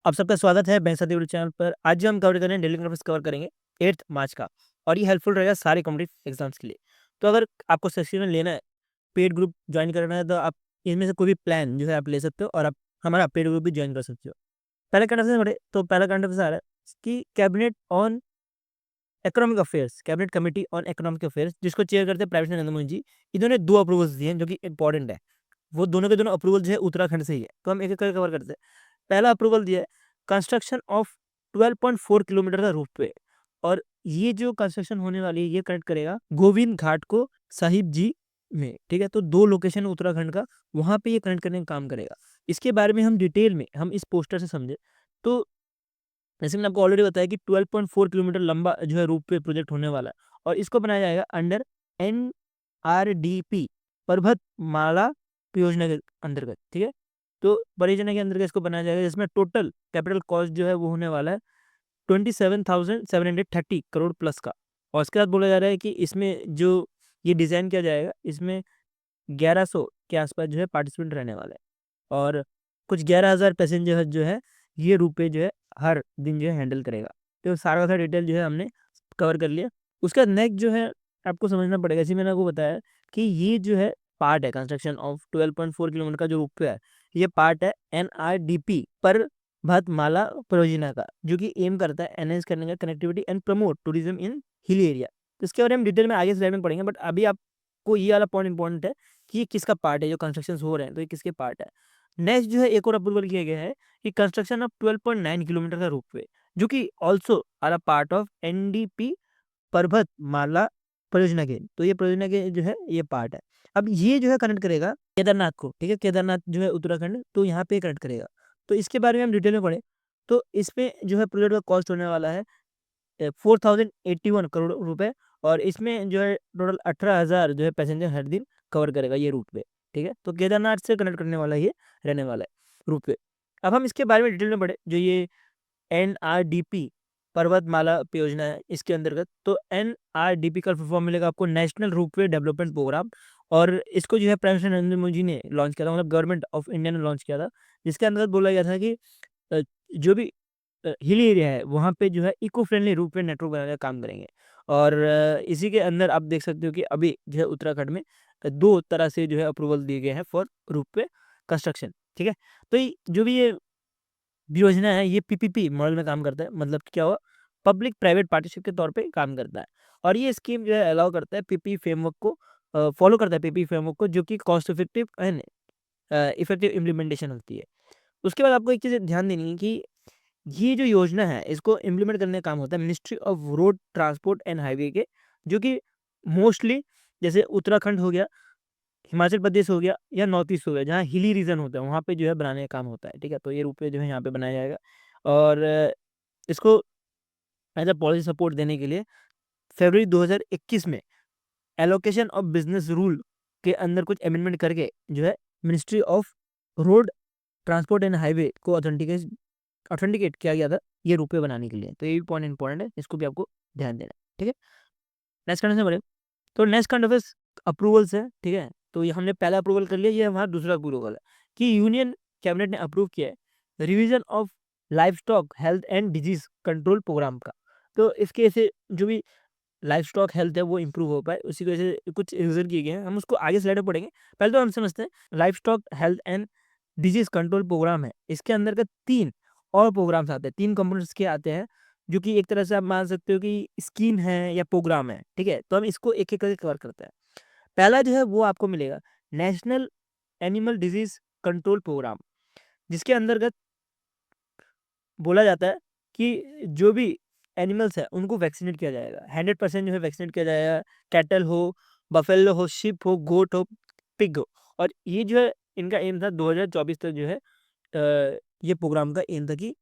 आप सबका स्वागत है भैंसा यूट्यूब चैनल पर। आज जो हम कवर करेंगे डेली करंट अफेयर्स कवर करेंगे 8 मार्च का, और ये हेल्पफुल रहेगा सारे कॉम्पिटिटिव एग्जाम्स के लिए। तो अगर आपको सेक्शन लेना है, पेड ग्रुप ज्वाइन करना है, तो आप इनमें से कोई भी प्लान जो है आप ले सकते हो और आप हमारा पेड ग्रुप भी ज्वाइन कर सकते हो। पहला करंट अफेयर्स पढ़े तो पहला करंट अफेयर्स आ रहा है कि cabinet on economic affairs, cabinet committee on economic affairs, जिसको चेयर करते हैं प्राइवेट नरेंद्र मोदी जी। इन्होंने 2 अप्रूवल्स दिए हैं जो कि इंपॉर्टेंट है। वो दोनों के दोनों अप्रूवल जो है उत्तराखंड से ही है, तो हम एक-एक करके कवर करते हैं। पहला अप्रूवल दिया है कंस्ट्रक्शन ऑफ 12.4 किलोमीटर का रोपवे, और ये जो कंस्ट्रक्शन होने वाली है ये कनेक्ट करेगा गोविंद घाट को साहिब जी में, ठीक है। तो 2 लोकेशन है उत्तराखंड का, वहाँ पे ये कनेक्ट करने का काम करेगा। इसके बारे में हम डिटेल में हम इस पोस्टर से समझे तो जैसे मैंने आपको ऑलरेडी बताया कि 12.4 किलोमीटर लंबा जो है रोपवे प्रोजेक्ट होने वाला है, और इसको बनाया जाएगा अंडर एनआरडीपी पर्वतमाला परियोजना के अंतर्गत, ठीक है। तो परियोजना के अंतर्गत इसको बनाया जाएगा, जिसमें टोटल कैपिटल कॉस्ट जो है वो होने वाला है 27,730 करोड़ प्लस का। और उसके बाद बोला जा रहा है कि इसमें जो ये डिज़ाइन किया जाएगा, इसमें 1100 के आसपास जो है पार्टिसिपेंट रहने वाले हैं, और कुछ 11,000 पैसेंजर जो है ये रोपवे जो है हर दिन जो है हैंडल करेगा। तो सारा का सारा डिटेल जो है हमने कवर कर लिया। उसका नेक्स्ट जो है आपको समझना पड़ेगा, जैसे मैंने आपको बताया कि ये जो है पार्ट है कंस्ट्रक्शन ऑफ 12.4 किलोमीटर का जो रोपवे है, ये पार्ट है एनआरडीपी पर भातमाला परियोजना का, जो कि एम करता है एनहेंस करने का connectivity and promote tourism in hilly area. तो इसके बारे में डिटेल में आगे स्लाइड में पढ़ेंगे, बट अभी आपको ये वाला पॉइंट इंपॉर्टेंट है कि ये किसका पार्ट है, जो कंस्ट्रक्शन हो रहे हैं तो ये किसके पार्ट है। नेक्स्ट जो है एक और अप्रूवल किया गया है कि कंस्ट्रक्शन ऑफ 12.9 किलोमीटर का रोपवे, जो कि also are a part of NDP Parvatmala परियोजना के। तो ये परियोजना के जो है ये पार्ट है। अब ये जो है कनेक्ट करेगा केदारनाथ को, ठीक है। केदारनाथ जो है उत्तराखंड, तो यहाँ पे कनेक्ट करेगा। तो इसके बारे में हम डिटेल में पढ़े तो इसमें जो है प्रोजेक्ट का कॉस्ट होने वाला है 4081 करोड़ रुपए, और इसमें जो है टोटल 18,000 जो है पैसेंजर हर दिन कवर करेगा ये रूट पे, ठीक है। तो केदारनाथ से कनेक्ट करने वाला ये रहने वाला है रूट पे। अब हम इसके बारे में डिटेल में पढ़े, जो ये एनआरडीपी पर्वतमाला परियोजना है इसके अंतर्गत। तो एनआरडीपी का फुल फॉर्म मिलेगा आपको नेशनल रोपवे डेवलपमेंट प्रोग्राम, और इसको जो है प्राइम मिनिस्टर नरेंद्र मोदी जी ने लॉन्च किया था, मतलब गवर्नमेंट ऑफ इंडिया ने लॉन्च किया था, जिसके अंतर्गत बोला गया था कि जो भी हिली एरिया है वहाँ पे जो है इको फ्रेंडली रूप में नेटवर्क बनाने का काम करेंगे। और इसी के अंदर आप देख सकते हो कि अभी जो है उत्तराखंड में 2 तरह से जो है अप्रूवल दिए गए हैं फॉर रूप पे कंस्ट्रक्शन, ठीक है। तो ये जो भी ये योजना है ये पीपीपी मॉडल में काम करता है, मतलब क्या हुआ, पब्लिक प्राइवेट पार्टनरशिप के तौर पे काम करता है। और ये स्कीम जो है अलाउ करता है पीपी फ्रेमवर्क को, फॉलो करता है पीपी फ्रेमवर्क को, जो कि cost effective and effective implementation होती है। उसके बाद आपको एक चीज़ ध्यान देनी है कि ये जो योजना है इसको इम्प्लीमेंट करने का काम होता है ministry of road transport and highway के, जो कि मोस्टली जैसे उत्तराखंड हो गया, हिमाचल प्रदेश हो गया या नॉर्थ ईस्ट हो गया, जहाँ हिली रीजन होता है वहाँ पे जो है बनाने का काम होता है, ठीक है। तो ये रोपवे जो है यहाँ पे बनाया जाएगा, और इसको एज अ पॉलिसी सपोर्ट देने के लिए फरवरी 2021 में एलोकेशन ऑफ बिजनेस रूल के अंदर कुछ अमेंडमेंट करके जो है ministry of road transport and highway को ऑथेंटिकेट किया गया था ये रुपये बनाने के लिए। तो ये भी पॉइंट इंपॉर्टेंट है, इसको भी आपको ध्यान देना है, ठीक है। नेक्स्ट करने से बढ़े तो नेक्स्ट काइंड ऑफ अप्रूवल्स है, ठीक है। तो ये हमने पहला अप्रूवल कर लिया, ये हमारा दूसरा अप्रूवल है कि यूनियन कैबिनेट ने अप्रूव किया है revision of livestock health and disease control programme का। तो इसके ऐसे जो भी लाइफ स्टॉक हेल्थ है वो इम्प्रूव हो पाए, उसी की वजह से कुछ रिविजन किए गए हैं, हम उसको आगे स्लाइड में पढ़ेंगे। पहले तो हम समझते हैं livestock health and disease control programme है, इसके अंतर्गत 3 और प्रोग्राम्स आते हैं, 3 कंपोनेंट्स के आते हैं, जो कि एक तरह से आप मान सकते हो कि स्कीम है या प्रोग्राम है, ठीक है। तो हम इसको एक-एक करके कवर करते हैं। पहला जो है वो आपको मिलेगा national animal disease control programme, जिसके अंतर्गत बोला जाता है कि जो भी एनिमल्स हैं उनको वैक्सीनेट किया जाएगा, 100% जो है वैक्सीनेट किया जाएगा, कैटल हो, बफेलो हो, शिप हो, गोट हो, पिग हो। और ये जो है इनका एम था 2024 तक जो है ये प्रोग्राम का एम था कि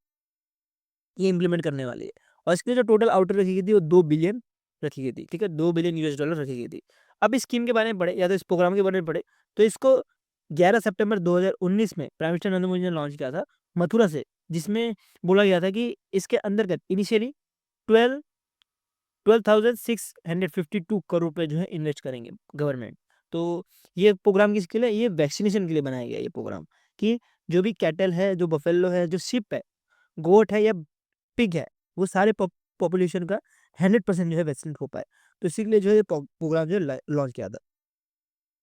ये इम्प्लीमेंट करने वाली है। और इसकी जो टोटल आउटर रखी गई थी वो 2 बिलियन रखी गई थी, ठीक है, 2 बिलियन यूएस डॉलर रखी गई थी। अब इस स्कीम के बारे में पढ़े या तो इस प्रोग्राम के बारे में पढ़े, तो इसको 11 सितंबर 2019 में प्राइम मिनिस्टर नरेंद्र मोदी ने लॉन्च किया था मथुरा से, जिसमें बोला गया था कि इसके अंतर्गत इनिशियली 12 12,652 करोड़ रुपए जो है इन्वेस्ट करेंगे गवर्नमेंट। तो ये प्रोग्राम किसके लिए, ये वैक्सीनेशन के लिए बनाया गया ये प्रोग्राम, कि जो भी कैटल है, जो बफेलो है, जो शिप है, गोट है या पिग है, वो सारे पॉपुलेशन का 100% जो है वैक्सीन हो पाए। तो इसी के लिए जो है ये प्रोग्राम जो है लॉन्च किया था।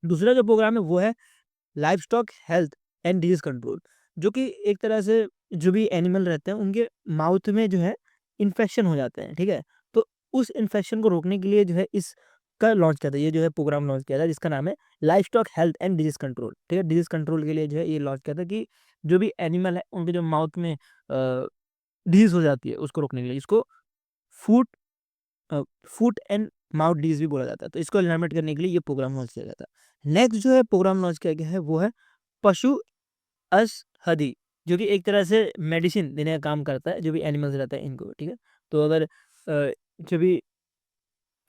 दूसरा जो प्रोग्राम है वो है live stock health and disease control, जो कि एक तरह से जो भी एनिमल रहते हैं उनके माउथ में जो है इन्फेक्शन हो जाते हैं, ठीक है। तो उस इन्फेक्शन को रोकने के लिए जो है इसका लॉन्च किया था, ये जो है प्रोग्राम लॉन्च किया था जिसका नाम है live stock health and disease control, ठीक है। डिजीज कंट्रोल के लिए जो है ये लॉन्च किया था कि जो भी एनिमल है उनके जो माउथ में डिजीज हो जाती है उसको रोकने के लिए, इसको food foot and mouth disease भी बोला जाता है। तो इसको एलिमिनेट करने के लिए ये प्रोग्राम लॉन्च किया गया था। नेक्स्ट जो है प्रोग्राम लॉन्च किया गया है वो है पशु औषधि, जो कि एक तरह से मेडिसिन देने का काम करता है जो भी एनिमल्स रहते हैं इनको, ठीक है। तो अगर जो भी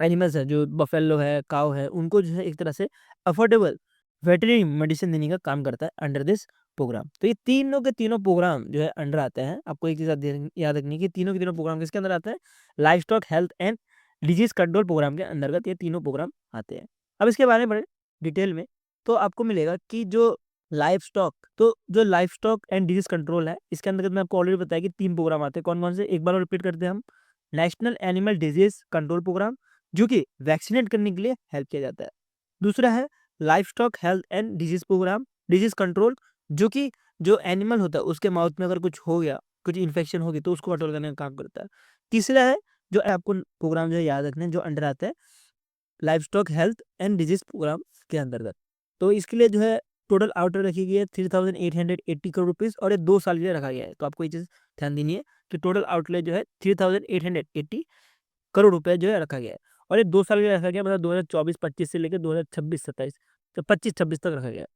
एनिमल्स है, जो बफेलो है, काऊ है, उनको जो है एक तरह से अफोर्डेबल वेटरनरी मेडिसिन देने का काम करता है अंडर दिस प्रोग्राम। तो ये तीनों के तीनों प्रोग्राम जो है अंडर आते हैं। आपको एक चीज़ याद रखनी है कि तीनों के तीनों प्रोग्राम किसके अंदर आते हैं? Livestock health and disease control programme के अंतर्गत ये तीनों प्रोग्राम आते हैं। अब इसके बारे में डिटेल में तो आपको मिलेगा कि जो life stock and disease control है, इसके अंतर्गत मैं आपको ऑलरेडी बताया कि 3 प्रोग्राम आते हैं। कौन-कौन से? एक बार और रिपीट करते हैं हम। National animal disease control programme, जो कि वैक्सीनेट करने के लिए हेल्प किया जाता है। दूसरा है livestock health and disease programme, disease control, जो कि जो एनिमल होता है उसके माउथ में अगर कुछ हो गया, कुछ इन्फेक्शन होगी तो उसको कंट्रोल करने का काम करता है। तीसरा है जो आपको प्रोग्राम जो है याद रखना है, जो अंडर आता है livestock health and disease programme के अंतर्गत। तो इसके लिए जो है टोटल आउटले रखी गई है 3880 करोड़ रुपीज और ये 2 साल के लिए रखा गया है। तो आपको ये चीज ध्यान देनी है कि टोटल आउटले जो है 3880 करोड़ रुपए जो है रखा गया है। और ये 2 साल के लिए रखा गया, मतलब 2024-25 से लेकर 2026-27, तो 25-26 तक रखा गया है।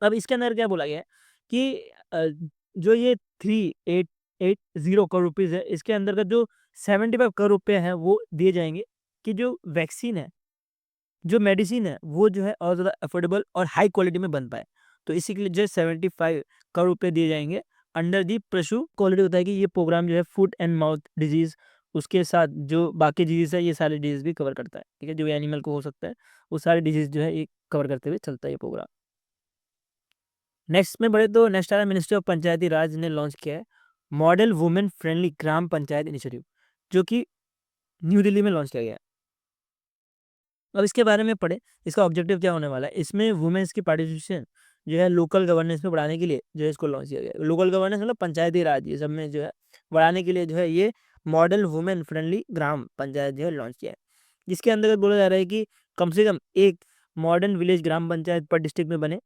अब इसके अंदर क्या बोला गया है कि जो ये 3880 करोड़ रुपीज है, इसके अंतर्गत जो 75 करोड़ रुपए हैं वो दिए जाएंगे कि जो वैक्सीन है, जो मेडिसिन है, वो जो है और ज़्यादा अफोर्डेबल और हाई क्वालिटी में बन पाए। तो इसी के लिए जो है 75 करोड़ रुपए दिए जाएँगे अंडर दी पशु क्वालिटी। होता है कि ये प्रोग्राम जो है फुट एंड माउथ डिजीज़, उसके साथ जो बाकी डिजीज़ है, ये सारे डिजीज़ भी कवर करता है, ठीक है? जो एनिमल को हो सकता है, वो सारे डिजीज़ जो है ये कवर करते हुए चलता है ये प्रोग्राम। नेक्स्ट में बढ़े तो नेक्स्ट आ रहा है मिनिस्ट्री ऑफ पंचायती राज ने लॉन्च किया है मॉडल वुमेन फ्रेंडली ग्राम पंचायत इनिशिएटिव, जो कि न्यू दिल्ली में लॉन्च किया गया है। अब इसके बारे में पढ़े, इसका ऑब्जेक्टिव क्या होने वाला है? इसमें वुमेन्स की पार्टिसिपेशन जो है लोकल गवर्नेंस में बढ़ाने के लिए जो है इसको लॉन्च किया गया है। लोकल गवर्नेंस मतलब पंचायती राज, ये सब में जो है बढ़ाने के लिए जो है ये मॉडल वुमेन फ्रेंडली ग्राम पंचायत जो है लॉन्च किया है। जिसके अंतर्गत बोला जा रहा है कि कम से कम एक मॉडर्न विलेज ग्राम पंचायत पर डिस्ट्रिक्ट में बने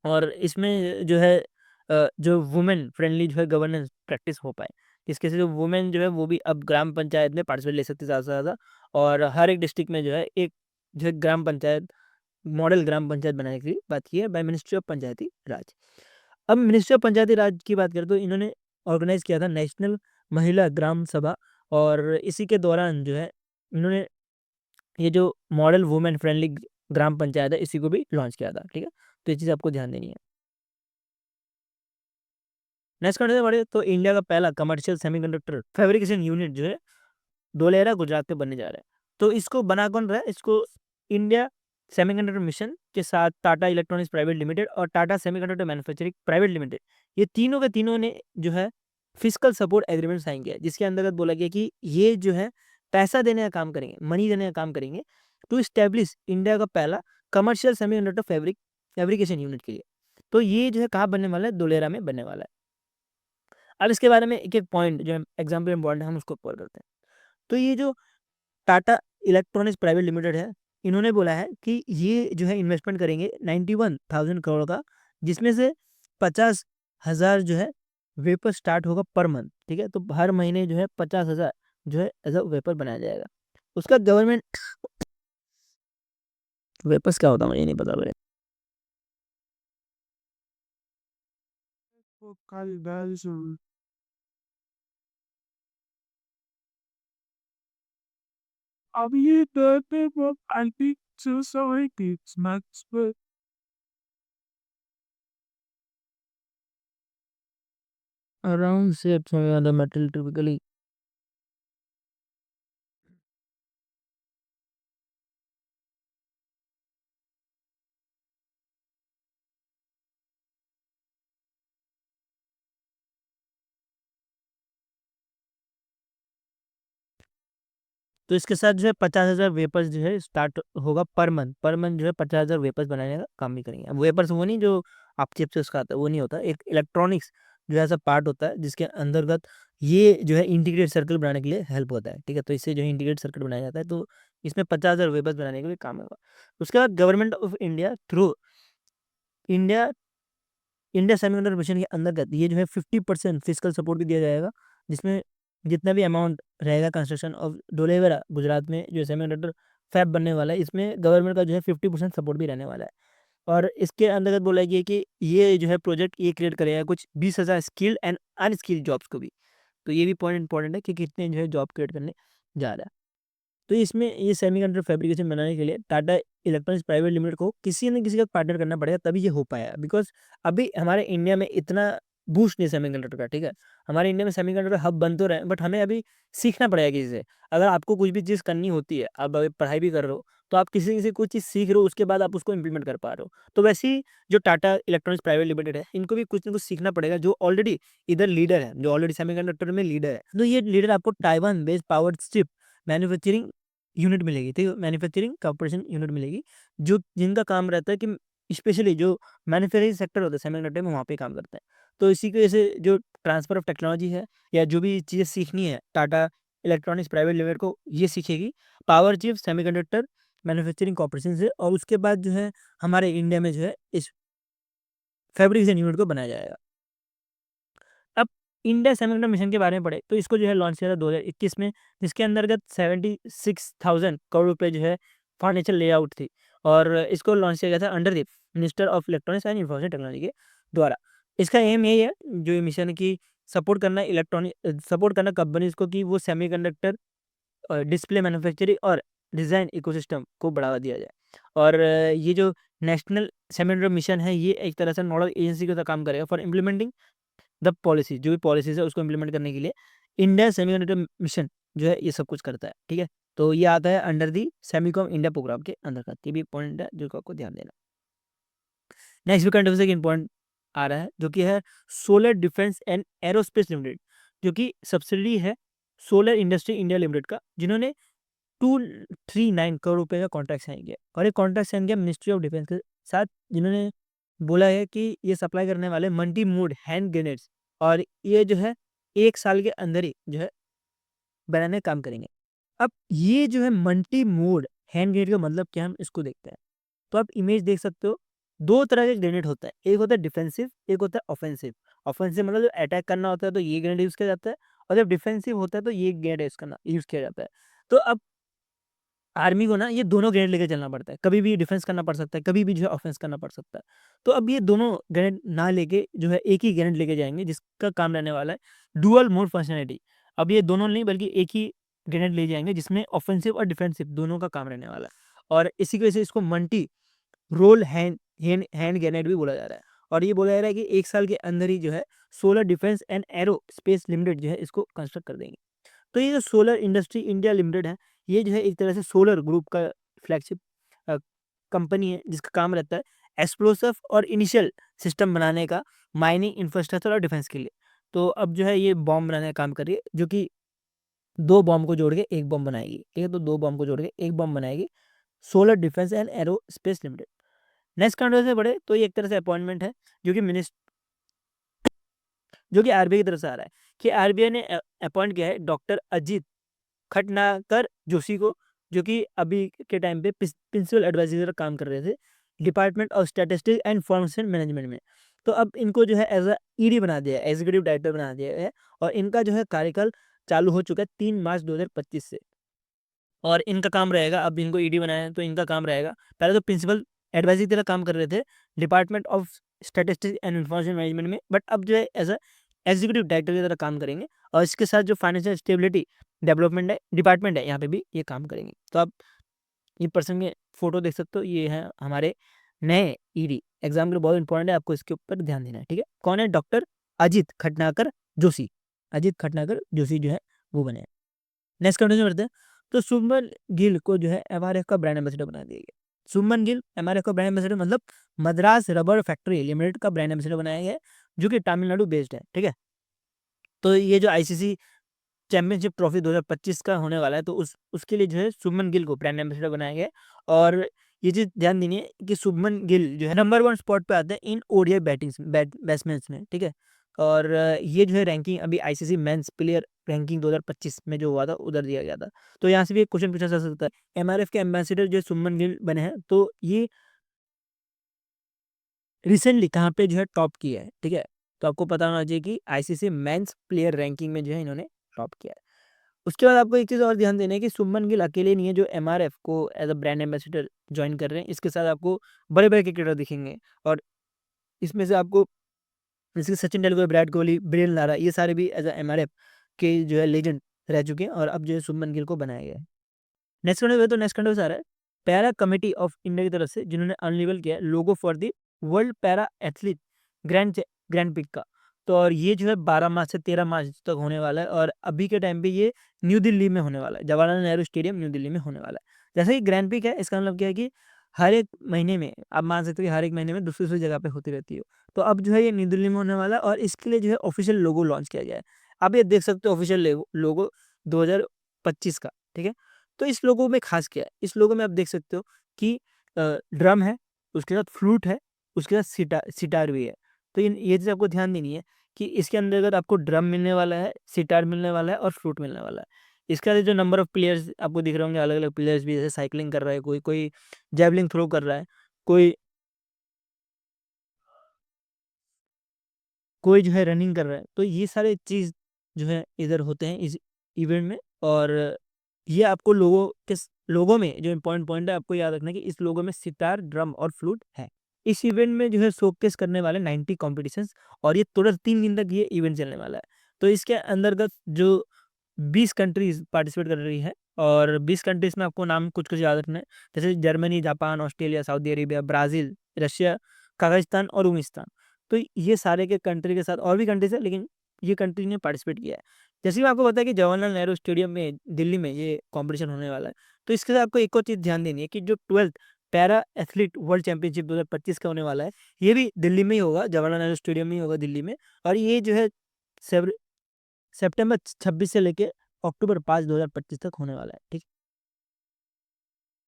और इसमें जो है जो वुमेन फ्रेंडली जो है गवर्नेंस प्रैक्टिस हो पाए। जिसके से जो वुमेन जो है वो भी अब ग्राम पंचायत में पार्टिसिपेट ले सकती है ज़्यादा से ज़्यादा, और हर एक डिस्ट्रिक्ट में जो है एक जो है ग्राम पंचायत, मॉडल ग्राम पंचायत बनाने की बात की है बाय मिनिस्ट्री ऑफ पंचायती राज। अब मिनिस्ट्री ऑफ पंचायती राज की बात करें तो इन्होंने ऑर्गेनाइज किया था नेशनल महिला ग्राम सभा, और इसी के दौरान जो है इन्होंने ये जो मॉडल वुमेन फ्रेंडली ग्राम पंचायत है इसी को भी लॉन्च किया था, ठीक है। तो ये चीज़ आपको ध्यान देनी है। नेक्स्ट कंट्री से बढ़े तो इंडिया का पहला कमर्शियल सेमीकंडक्टर फैब्रिकेशन यूनिट जो है धोलेरा गुजरात में बनने जा रहा है। तो इसको बना कौन रहा है? इसको इंडिया सेमीकंडक्टर मिशन के साथ टाटा इलेक्ट्रॉनिक्स प्राइवेट लिमिटेड और Tata semiconductor manufacturing private limited, ये तीनों के तीनों ने जो है फिजिकल सपोर्ट एग्रीमेंट साइन किया है, जिसके अंतर्गत बोला गया कि ये जो है पैसा देने का काम करेंगे, मनी देने का काम करेंगे टू स्टैब्लिश इंडिया का पहला कमर्शियल सेमीकंडक्टर फैब्रिकेशन यूनिट के लिए। तो ये जो है कहाँ बनने वाला है? धोलेरा में बनने वाला है। अब इसके बारे में एक-एक पॉइंट जो है एग्जाम्पल इम्पोर्टेंट है, हम उसको कवर करते हैं। तो ये जो टाटा इलेक्ट्रॉनिक्स प्राइवेट लिमिटेड है, इन्होंने बोला है कि ये जो है इन्वेस्टमेंट करेंगे 91,000 करोड़ का, जिसमें से 50,000 जो है वेपर स्टार्ट होगा पर मंथ, ठीक है? तो हर महीने जो है 50,000 जो है एज़ अ वेपर बनाया जाएगा। उसका गवर्नमेंट वेपर्स क्या होता है मुझे नहीं पता भाई। अब ये दर्द वो आंटी सोसाइटी स्मैक्स पर अराउंड से द मेटल टिपिकली तो इसके साथ जो है 50,000 वेपर्स जो है स्टार्ट होगा पर मंथ जो है 50,000 वेपर्स बनाने का काम भी करेंगे। अब वेपर्स वो नहीं जो आप चिप से उसका आता है, वो नहीं होता, एक इलेक्ट्रॉनिक्स जो है ऐसा पार्ट होता है जिसके अंतर्गत ये जो है इंटीग्रेट सर्किट बनाने के लिए हेल्प होता है, ठीक है। तो इससे जो है इंटीग्रेट सर्किट बनाया जाता है, तो इसमें 50,000 वेपर्स बनाने के लिए काम होगा। उसके बाद government of India through India India semiconductor mission के अंतर्गत ये जो है 50% फिजिकल सपोर्ट भी दिया जाएगा, जिसमें जितना भी अमाउंट रहेगा कंस्ट्रक्शन ऑफ डोलेवरा गुजरात में जो सेमीकंडक्टर फैब बनने वाला है, इसमें गवर्नमेंट का जो है 50% सपोर्ट भी रहने वाला है। और इसके अंतर्गत बोला गया कि ये जो है प्रोजेक्ट ये क्रिएट करेगा कुछ 20,000 स्किल्ड एंड अनस्किल्ड जॉब्स को भी। तो ये भी पॉइंट इंपॉर्टेंट है कि कितने जो है जॉब क्रिएट करने जा रहा है। तो इसमें ये सेमीकंडक्टर फैब्रिकेशन बनाने के लिए टाटा इलेक्ट्रॉनिक्स प्राइवेट लिमिटेड को किसी न किसी का पार्टनर करना पड़ेगा, तभी ये हो पाया। बिकॉज़ अभी हमारे इंडिया में इतना बूस्ट नहीं है सेमीकंडक्टर का, ठीक है? हमारे इंडिया में सेमीकंडक्टर हब बन तो रहे हैं, बट हमें अभी सीखना पड़ेगा किसी से। अगर आपको कुछ भी चीज़ करनी होती है, आप अभी पढ़ाई भी कर रहे हो, तो आप किसी से कुछ चीज़ सीख रहे हो, उसके बाद आप उसको इम्प्लीमेंट कर पा रहे हो। तो वैसे ही जो टाटा इलेक्ट्रॉनिक्स प्राइवेट लिमिटेड है, इनको भी कुछ न कुछ सीखना पड़ेगा, जो ऑलरेडी इधर लीडर है, जो ऑलरेडी सेमीकंडक्टर में लीडर है। तो ये लीडर आपको Taiwan based power chip manufacturing unit मिलेगी, ठीक है? मैन्युफैक्चरिंग कॉर्पोरेशन यूनिट मिलेगी, जो जिनका काम रहता है कि स्पेशली जो मैन्युफैक्चरिंग सेक्टर होता है सेमीकंडक्टर में, वहाँ पे काम करते हैं। तो इसी की वजह से जो ट्रांसफ़र ऑफ टेक्नोलॉजी है या जो भी चीज़ें सीखनी है, टाटा इलेक्ट्रॉनिक्स प्राइवेट लिमिटेड को ये सीखेगी power chip semiconductor manufacturing corporation से, और उसके बाद जो है हमारे इंडिया में जो है इस फैब्रिकेशन यूनिट को बनाया जाएगा। अब इंडिया सेमीकंडक्टर मिशन के बारे में पढ़े तो इसको जो है लॉन्च किया था 2021 में, जिसके अंतर्गत 76,000 करोड़ रुपए जो है फाइनेंशियल लेआउट थी, और इसको लॉन्च किया गया था under the minister of electronics and information technology के द्वारा। इसका एम यही है, जो ये मिशन है कि सपोर्ट करना कंपनीज को कि वो सेमीकंडक्टर डिस्प्ले मैन्युफैक्चरिंग और डिज़ाइन इकोसिस्टम को बढ़ावा दिया जाए। और ये जो नेशनल सेमीकंडक्टर मिशन है, ये एक तरह से नोडल एजेंसी की तरह काम करेगा फॉर इम्प्लीमेंटिंग द पॉलिसी, जो भी पॉलिसीज़ है उसको इम्प्लीमेंट करने के लिए इंडिया सेमीकंडक्टर मिशन जो है ये सब कुछ करता है, ठीक है? तो ये आता है अंडर दी सेमीकॉम इंडिया प्रोग्राम के अंतर्गत। ये भी पॉइंट है जिसको आपको ध्यान देना। नेक्स्ट भी करंट अफेयर्स एक इम्पोर्टेंट आ रहा है, जो कि है solar defence and aerospace limited, जो कि सब्सिडी है सोलर इंडस्ट्री इंडिया लिमिटेड का, जिन्होंने 239 करोड़ रुपए का कॉन्ट्रैक्ट साइन किया, और ये कॉन्ट्रैक्ट साइन किया मिनिस्ट्री ऑफ डिफेंस के साथ, जिन्होंने बोला है कि ये सप्लाई करने वाले मल्टी मोड हैंड ग्रेनेड्स, और ये जो है 1 साल के अंदर ही जो है बनाने का काम करेंगे। अब ये जो है मल्टी मोड हैंड ग्रेनेड का मतलब क्या है, हम इसको देखते हैं। तो आप इमेज देख सकते हो, 2 तरह के ग्रेनेड होता है, एक होता है डिफेंसिव, एक होता है ऑफेंसिव। ऑफेंसिव मतलब जो अटैक करना होता है तो ये ग्रेनेड यूज़ किया जाता है, और जब डिफेंसिव होता है तो ये ग्रेनेड यूज़ किया जाता है। तो अब आर्मी को ना ये दोनों ग्रेनेड लेके चलना पड़ता है, कभी भी डिफेंस करना पड़ सकता है, कभी भी जो है ऑफेंस करना पड़ सकता है। तो अब ये दोनों ग्रेनेड ना लेके जो है एक ही ग्रेनेड लेके जाएँगे, जिसका काम रहने वाला है डुअल मोड फंक्शनैलिटी। अब ये दोनों नहीं बल्कि एक ही ग्रेनेड ले जाएँगे, जिसमें ऑफेंसिव और डिफेंसिव दोनों का काम रहने वाला है, और इसी की वजह से इसको multi role hand hand grenade भी बोला जा रहा है। और ये बोला जा रहा है कि 1 साल के अंदर ही जो है solar defence and arrow space limited जो है इसको कंस्ट्रक्ट कर देंगे। तो ये जो सोलर इंडस्ट्री इंडिया लिमिटेड है, ये जो है एक तरह से सोलर ग्रुप का फ्लैगशिप अ, कंपनी है, जिसका काम रहता है एक्सप्लोसिव और इनिशियल सिस्टम बनाने का, माइनिंग इंफ्रास्ट्रक्चर और डिफेंस के लिए। तो अब जो है ये बॉम्ब बनाने का काम कर रही है, जो कि 2 बॉम्ब को जोड़ के 1 बॉम्ब बनाएगी, ठीक है? तो 2 बॉम्ब को जोड़ के 1 बॉम्ब बनाएगी solar defence and arrow space limited. Next control से बढ़े तो ये एक तरह से अपॉइंटमेंट है, जो कि आरबीआई की तरफ से आ रहा है, कि आरबीआई ने अपॉइंट किया है डॉक्टर अजीत खटनाकर जोशी को, जो कि अभी के टाइम पे प्रिंसिपल एडवाइजर का काम कर रहे थे department of statistics and information management में। तो अब इनको जो है एज अ ईडी बना दिया है, एग्जीक्यूटिव डायरेक्टर बना दिया है, और इनका जो है कार्यकाल चालू हो चुका है 3 मार्च 2025 से। और इनका काम रहेगा, अब इनको ईडी बनाया है तो इनका काम रहेगा, पहले तो प्रिंसिपल एडवाइजर की तरह काम कर रहे थे department of statistics and information management में, बट अब जो है एज अ एग्जीक्यूटिव डायरेक्टर की तरह काम करेंगे, और इसके साथ जो फाइनेंशियल स्टेबिलिटी डेवलपमेंट है डिपार्टमेंट है, यहाँ पे भी ये काम करेंगे। तो आप ये पर्सन के फोटो देख सकते हो, ये है हमारे नए ईडी। एग्जाम के लिए बहुत इंपॉर्टेंट है, आपको इसके ऊपर ध्यान देना है, ठीक है? कौन है? डॉक्टर अजित खटनाकर जोशी। अजित खटनाकर जोशी जो है वो बने हैं। नेक्स्ट कंटिन्यू करते हैं। तो शुभमन गिल को जो है एमआरएफ का ब्रांड एम्बेसडर बना दिया गया। शुभमन गिल एमआरएफ का ब्रांड एम्बेसडर मतलब मद्रास रबर फैक्ट्री लिमिटेड का ब्रांड एम्बेसडर बनाया गया है, जो कि तमिलनाडु बेस्ड है, ठीक है? तो ये जो आईसीसी चैंपियनशिप ट्रॉफी 2025 का होने वाला है, तो उसके लिए जो है शुभमन गिल को ब्रांड एम्बेसडर बनाया गया है। और ये चीज़ ध्यान देनी है कि शुभमन गिल जो है नंबर 1 स्पॉट पे आते हैं इन ओडीआई बैट्समैन में, ठीक है। और ये जो है रैंकिंग अभी आईसीसी मेंस प्लेयर रैंकिंग 2025 में जो हुआ था उधर दिया गया था। तो यहाँ से भी एक क्वेश्चन पूछा जा सकता है, एमआरएफ के एम्बेसडर जो शुभमन गिल बने हैं, तो ये रिसेंटली कहाँ पे जो है टॉप किया है, ठीक है। तो आपको पता होना चाहिए कि आईसीसी मेंस प्लेयर रैंकिंग में जो है इन्होंने टॉप किया है। उसके बाद आपको एक चीज़ और ध्यान देना है कि शुभमन गिल अकेले नहीं है जो एमआरएफ को as a brand ambassador join कर रहे हैं। इसके साथ आपको बड़े बड़े क्रिकेटर दिखेंगे, और इसमें से आपको जैसे सचिन तेंदुलकर, विराट कोहली, ब्रेन लारा, ये सारे भी एज अ एमआरएफ के जो है लेजेंड रह चुके हैं, और अब जो है शुभमन गिल को बनाया गया है। नेक्स्ट कंट्री तो नेक्स्ट कंट्री आ रहा है पैरा कमेटी ऑफ इंडिया की तरफ से, जिन्होंने अनलीवल किया है logo for the world para athlete grand prix का। तो और ये जो है 12 मार्च से 13 मार्च तक होने वाला है, और अभी के टाइम पे ये न्यू दिल्ली में होने वाला है, जवाहरलाल नेहरू स्टेडियम न्यू दिल्ली में होने वाला है। जैसे कि ग्रैंड पिक है, इसका मतलब क्या है कि हर एक महीने में आप मान सकते हो कि हर एक महीने में दूसरी दूसरी जगह पे होती रहती है। तो अब जो है ये न्यू दिल्ली में होने वाला है, और इसके लिए जो है ऑफिशियल लोगो लॉन्च किया गया है। आप ये देख सकते हो ऑफिशियल लोगो 2025 का, ठीक है। तो इस लोगो में खास क्या है, इस लोगो में आप देख सकते हो कि ड्रम है, उसके साथ फ्लूट है, उसके साथ सितार भी है। तो ये चीज़ आपको ध्यान देनी है कि इसके अंतर्गत आपको ड्रम मिलने वाला है, सितार मिलने वाला है, और फ्लूट मिलने वाला है। इसके बाद जो नंबर ऑफ प्लेयर्स आपको दिख रहे होंगे, अलग अलग प्लेयर्स भी, जैसे साइकिलिंग कर रहा है कोई, कोई जैवलिन थ्रो कर रहा है, कोई कोई जो है रनिंग कर रहा है। तो ये सारे चीज़ जो है इधर होते हैं इस इवेंट में। और ये आपको लोगों में जो इम्पोर्टेंट पॉइंट है आपको याद रखना है कि इस लोगों में सितार, ड्रम और फ्लूट है। इस इवेंट में जो है शोकेस करने वाले 90 कॉम्पिटिशन्स, और ये टोटल 3 दिन तक ये इवेंट चलने वाला है। तो इसके अंतर्गत जो 20 कंट्रीज़ पार्टिसिपेट कर रही है, और 20 कंट्रीज़ में आपको नाम कुछ-कुछ याद रखना है। जैसे Germany, Japan, Australia, Saudi Arabia, Brazil, Russia, Kazakhstan और उज़्बेकिस्तान। तो ये सारे के कंट्री के साथ और भी कंट्रीज़ है, लेकिन ये कंट्री ने पार्टिसिपेट किया है। जैसे कि आपको पता है कि जवाहरलाल नेहरू स्टेडियम में दिल्ली में ये कॉम्पिटिशन होने वाला है। तो इसके साथ आपको एक और चीज़ ध्यान देनी है कि जो 12th para athlete world championship 2025 का होने वाला है, ये भी दिल्ली में ही होगा, जवाहरलाल नेहरू स्टेडियम में ही होगा दिल्ली में। और ये जो है सेब सितंबर 26 से लेके अक्टूबर 5, 2025 तक होने वाला है, ठीक।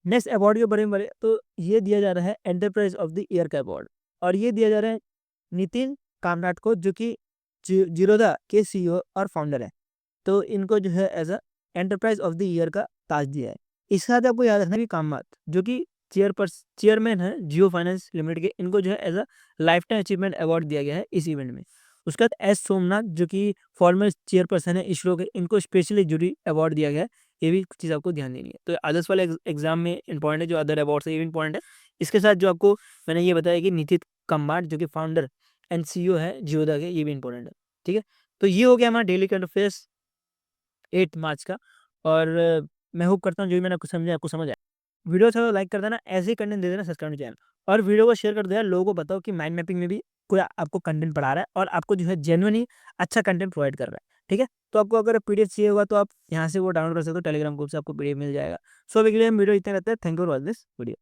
नेक्स्ट अवार्ड के बारे में बोले तो ये दिया जा रहा है एंटरप्राइज ऑफ द ईयर का अवार्ड, और ये दिया जा रहा है नितिन कामनाट को, जो कि जीरोधा के सीईओ और फाउंडर है। तो इनको जो है as a enterprise of the year का ताज दिया है। इसके साथ आपको याद रखना है कि कामत जो कि चेयरमैन है जियो फाइनेंस लिमिटेड के, इनको जो है as a life time achievement award दिया गया है इस इवेंट में। उसके बाद एस सोमनाथ जो कि फॉर्मर चेयरपर्सन है इसरो के, इनको स्पेशली जूरी अवार्ड दिया गया है। ये भी चीज़ आपको ध्यान देनी है। तो अदर्स वाले एग्जाम में इंपॉर्टेंट है, जो अदर अवार्ड्स है ये भी इंपॉर्टेंट है। इसके साथ जो आपको मैंने ये बताया कि नितिन कम्बाट जो कि फाउंडर एंड सीईओ है जियोदा के, ये भी इंपॉर्टेंट है, ठीक है। तो ये हो गया हमारा डेली करंट अफेयर्स 8 मार्च का। और मैं होप करता हूँ जो भी मैंने आपको समझाया आपको समझ आया। वीडियो अच्छा तो लाइक कर देना, ऐसे ही कंटेंट दे देना सब्सक्राइब चैनल, और वीडियो को शेयर कर दो यार, लोगों को बताओ कि माइंड मैपिंग में भी कोई आपको कंटेंट पढ़ा रहा है, और आपको जो है जेन्युइनली अच्छा कंटेंट प्रोवाइड कर रहा है, ठीक है। तो आपको अगर पीडीएफ चाहिए होगा तो आप यहाँ से वो डाउनलोड कर सकते हो, टेलीग्राम ग्रुप से आपको पीडीएफ मिल जाएगा। सो अभी के लिए वीडियो इतना रहता है। Thank you for watching this video.